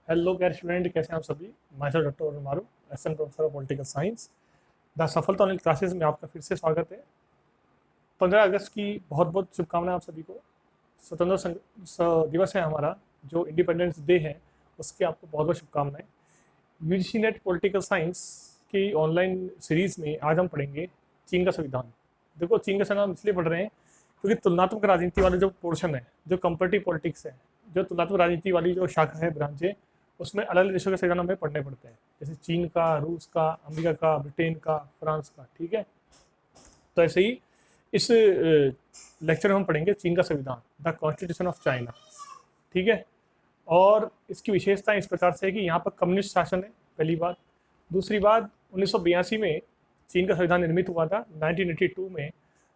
Hello कैर student, कैसे हैं आप सभी। माई सेल्फ डॉक्टर मारू, assistant professor of political science. The सफलता ऑनलाइन क्लासेस में आपका फिर से स्वागत है। 15 अगस्त की बहुत बहुत शुभकामनाएं आप सभी को। दिवस है हमारा, जो इंडिपेंडेंस डे है, उसके आपको बहुत बहुत शुभकामनाएं। यूजीसी नेट पॉलिटिकल साइंस की ऑनलाइन सीरीज में आज हम पढ़ेंगे चीन का संविधान। देखो, चीन का संविधान इसलिए पढ़ रहे हैं क्योंकि तुलनात्मक राजनीति वाला जो पोर्शन है, जो कंपेरेटिव पॉलिटिक्स है, जो तुलनात्मक राजनीति वाली जो शाखा है, ब्रांच है, उसमें अलग अलग देशों के संविधान हमें पढ़ने पड़ते हैं, जैसे चीन का, रूस का, अमेरिका का, ब्रिटेन का, फ्रांस का। ठीक है, तो ऐसे ही इस लेक्चर में हम पढ़ेंगे चीन का संविधान, द कॉन्स्टिट्यूशन ऑफ चाइना। ठीक है, और इसकी विशेषता इस प्रकार से है कि यहाँ पर कम्युनिस्ट शासन है, पहली बात। दूसरी बात, 1982 में चीन का संविधान निर्मित हुआ था। 1982 में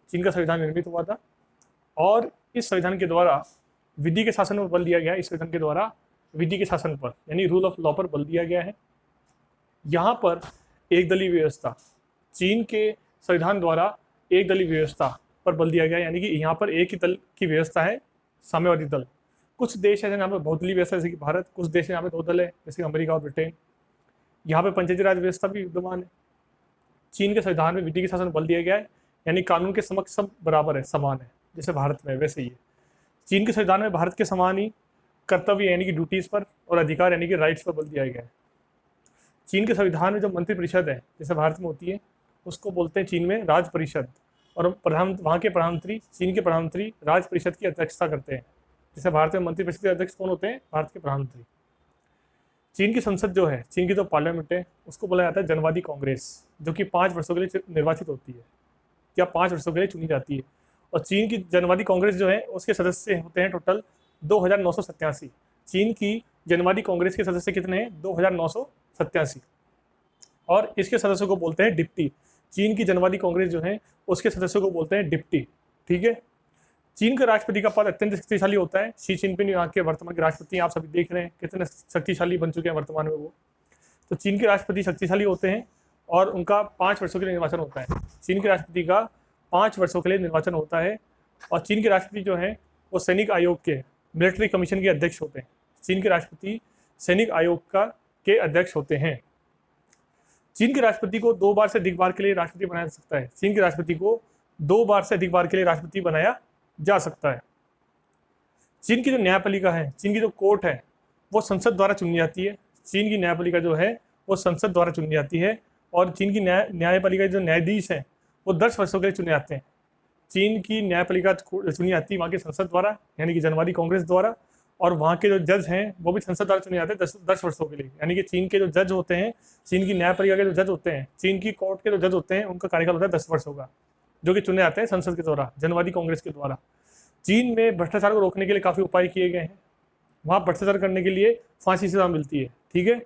चीन का संविधान निर्मित हुआ था, और इस संविधान के द्वारा विधि के शासन पर बल दिया गया है। इस संविधान के द्वारा विधि के शासन पर, यानी रूल ऑफ लॉ पर बल दिया गया है। यहाँ पर एक दलीय व्यवस्था, चीन के संविधान द्वारा एक दलीय व्यवस्था पर बल दिया गया है, यानी कि यहाँ पर एक ही दल की व्यवस्था है, साम्यवादी दल। कुछ देश है जहाँ पर बहुदलीय व्यवस्था, जैसे कि भारत। कुछ देश है यहाँ पे दो दल है, जैसे कि अमेरिका और ब्रिटेन। यहाँ पे पंचायती राज व्यवस्था भी विद्यमान है। चीन के संविधान में विधि के शासन पर बल दिया गया है, यानी कानून के समक्ष सब बराबर है, समान है, जैसे भारत में वैसे ही है। चीन के संविधान में भारत के समान ही कर्तव्य यानी कि ड्यूटीज पर और अधिकार यानी कि राइट्स पर बल दिया गया है। चीन के संविधान में जो मंत्री परिषद है, जैसे भारत में होती है, उसको बोलते हैं चीन में राज परिषद। और वहाँ के प्रधानमंत्री, चीन के प्रधानमंत्री राज परिषद की अध्यक्षता करते हैं। जैसे भारत में मंत्री परिषद के अध्यक्ष कौन होते हैं? भारत के प्रधानमंत्री। चीन की संसद जो है, चीन की जो पार्लियामेंट है, उसको बोला जाता है जनवादी कांग्रेस, जो कि 5 वर्षों के लिए निर्वाचित होती है या 5 वर्षों के लिए चुनी जाती है। और चीन की जनवादी कांग्रेस जो है, उसके सदस्य होते हैं टोटल 2987। चीन की जनवादी कांग्रेस के सदस्य कितने हैं? 2987। और इसके सदस्यों को बोलते हैं डिप्टी। चीन की जनवादी कांग्रेस जो है, उसके सदस्यों को बोलते हैं डिप्टी। ठीक है, चीन का राष्ट्रपति का पद अत्यंत शक्तिशाली होता है। शी जिनपिंग यहाँ के वर्तमान के राष्ट्रपति, आप सभी देख रहे हैं कितने शक्तिशाली बन चुके हैं वर्तमान में वो। तो चीन के राष्ट्रपति शक्तिशाली होते हैं, और उनका 5 वर्षों के लिए निर्वाचन होता है। चीन के राष्ट्रपति का 5 वर्षों के लिए निर्वाचन होता है। और चीन के राष्ट्रपति जो है, वो सैनिक आयोग के, मिलिट्री कमीशन के अध्यक्ष होते हैं। चीन के राष्ट्रपति सैनिक आयोग के अध्यक्ष होते हैं। चीन के राष्ट्रपति को 2 बार से अधिक बार के लिए राष्ट्रपति बनाया जा सकता है। चीन के राष्ट्रपति को 2 बार से अधिक बार के लिए राष्ट्रपति बनाया जा सकता है। चीन की जो न्यायपालिका है, चीन की जो कोर्ट है, वो संसद द्वारा चुनी जाती है। चीन की न्यायपालिका जो है, वो संसद द्वारा चुनी जाती है। और चीन की न्यायपालिका जो न्यायाधीश हैं, वो 10 वर्षों के लिए चुने जाते हैं। चीन की न्यायपालिका चुनी जाती है वहाँ की संसद द्वारा, यानी कि जनवादी कांग्रेस द्वारा। और वहाँ के जो जज हैं, वो भी संसद द्वारा चुने जाते हैं 10 वर्षों के लिए। यानी कि चीन के जो जज होते हैं, चीन की न्यायपालिका के जो जज होते हैं, चीन की कोर्ट के जो जज होते हैं, उनका कार्यकाल होता है 10 वर्षों का, जो कि चुने जाते हैं संसद के द्वारा, जनवादी कांग्रेस के द्वारा। चीन में भ्रष्टाचार को रोकने के लिए काफ़ी उपाय किए गए हैं। वहाँ भ्रष्टाचार करने के लिए फांसी सजा मिलती है। ठीक है,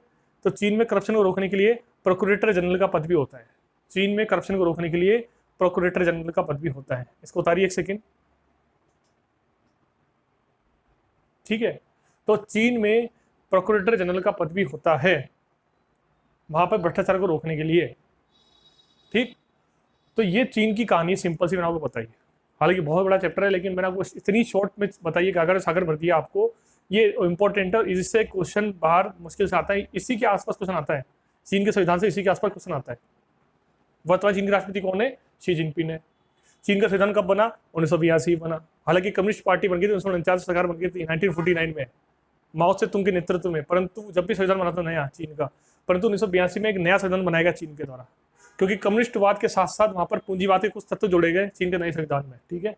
तो चीन में करप्शन को रोकने के लिए प्रोक्यूरेटर जनरल का पद भी होता है। चीन में करप्शन को रोकने के लिए प्रोक्यूरेटर जनरल का पद भी होता है। इसको उतारिए एक सेकेंड। ठीक है, तो चीन में प्रोक्यूरेटर जनरल का पद भी होता है, वहां पर भ्रष्टाचार को रोकने के लिए। ठीक, तो ये चीन की कहानी सिंपल सी मैंने आपको बताई। हालांकि बहुत बड़ा चैप्टर है, लेकिन मैंने आपको इतनी शॉर्ट में बताइए कि अगर सागर भर दिया आपको, ये इंपॉर्टेंट है। इससे क्वेश्चन बाहर मुश्किल से आता है, इसी के आसपास क्वेश्चन आता है। चीन के संविधान से इसी के आसपास क्वेश्चन आता है। वर्तमान चीन के राष्ट्रपति कौन है? शी जिनपिंग है। चीन का संविधान कब बना? 1982 बना। हालांकि कम्युनिस्ट पार्टी बन गई थी 1949, सरकार बन गई थी 1949 में, माओ से तुंग के नेतृत्व में। परंतु जब भी संविधान बना था नया चीन का, परंतु 1982 में एक नया संविधान बनाया गया चीन के द्वारा, क्योंकि कम्युनिस्टवाद के साथ साथ वहाँ पर पूंजीवाद के कुछ तत्व जोड़े गए चीन के नए संविधान में। ठीक है,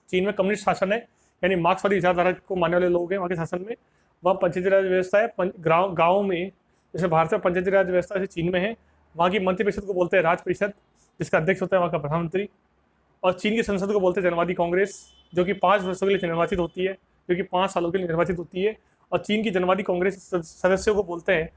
चीन में कम्युनिस्ट शासन है, यानी मार्क्सवादी विचारधारा को मानने वाले लोग हैं वहाँ के शासन में। वहाँ पंचायती राज व्यवस्था है। गाँव में, जैसे भारत में पंचायती राज व्यवस्था जैसे चीन में है, वहाँ की मंत्री परिषद को बोलते हैं राज परिषद, जिसका अध्यक्ष होता है वहाँ का प्रधानमंत्री। और चीन की संसद को बोलते हैं जनवादी कांग्रेस, जो कि 5 वर्षों के लिए निर्वाचित होती है, जो कि 5 सालों के लिए निर्वाचित होती है। और चीन की जनवादी कांग्रेस सदस्यों को बोलते हैं,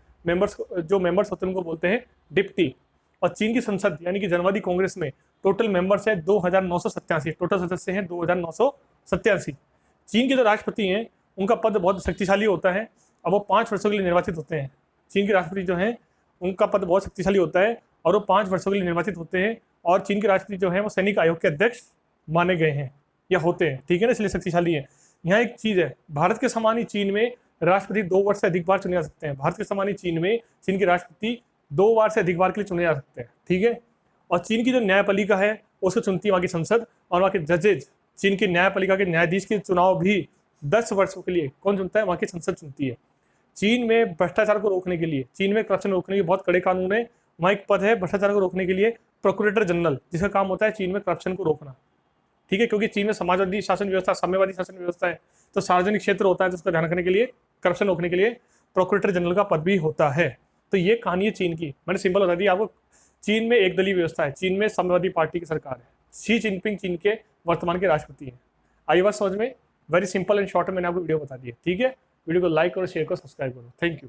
जो मेंबर्स होते हैं उनको बोलते हैं डिप्टी। और चीन की संसद यानी कि जनवादी कांग्रेस में टोटल मेंबर्स हैं 2987, टोटल सदस्य हैं 2987। चीन के जो राष्ट्रपति हैं, उनका पद बहुत शक्तिशाली होता है। अब वो 5 वर्षों के लिए निर्वाचित होते हैं। चीन के राष्ट्रपति जो हैं, उनका पद बहुत शक्तिशाली होता है, और वो 5 वर्षों के लिए निर्वाचित होते हैं। और चीन के राष्ट्रपति जो है, वो सैनिक आयोग के अध्यक्ष माने गए हैं या होते हैं। ठीक है ना, इसलिए शक्तिशाली है। यहाँ एक चीज़ है, भारत के समान ही चीन में राष्ट्रपति 2 वर्ष से अधिक बार चुने जा सकते हैं। भारत के समान ही चीन में चीन के राष्ट्रपति 2 बार से अधिक बार के लिए चुने जा सकते हैं, ठीक है। और चीन की जो न्यायपालिका है उसको चुनती है वहाँ की संसद, और वहाँ के जजेज, चीन की न्यायपालिका के न्यायाधीश के चुनाव भी 10 वर्षों के लिए कौन चुनता है? वहाँ की संसद चुनती है। चीन में भ्रष्टाचार को रोकने के लिए, चीन में करप्शन रोकने के बहुत कड़े कानून है। वहाँ एक पद है भ्रष्टाचार को रोकने के लिए प्रोक्यूरेटर जनरल, जिसका काम होता है चीन में करप्शन को रोकना, ठीक है। क्योंकि चीन में समाजवादी शासन व्यवस्था, साम्यवादी शासन व्यवस्था है, तो सार्वजनिक क्षेत्र होता है, जिसका ध्यान रखने के लिए, करप्शन रोकने के लिए प्रोक्यूरेटर जनरल का पद भी होता है। तो ये कहानी है चीन की, मैंने सिंपल बता दी आपको। चीन में एक दलीय व्यवस्था है, चीन में साम्यवादी पार्टी की सरकार है, शी जिनपिंग चीन के वर्तमान के राष्ट्रपति हैं। आई बात समझ में? वेरी सिंपल एंड शॉर्ट में मैंने आपको वीडियो बता दी है, ठीक है। वीडियो को लाइक करो, शेयर करो, सब्सक्राइब करो। Thank you.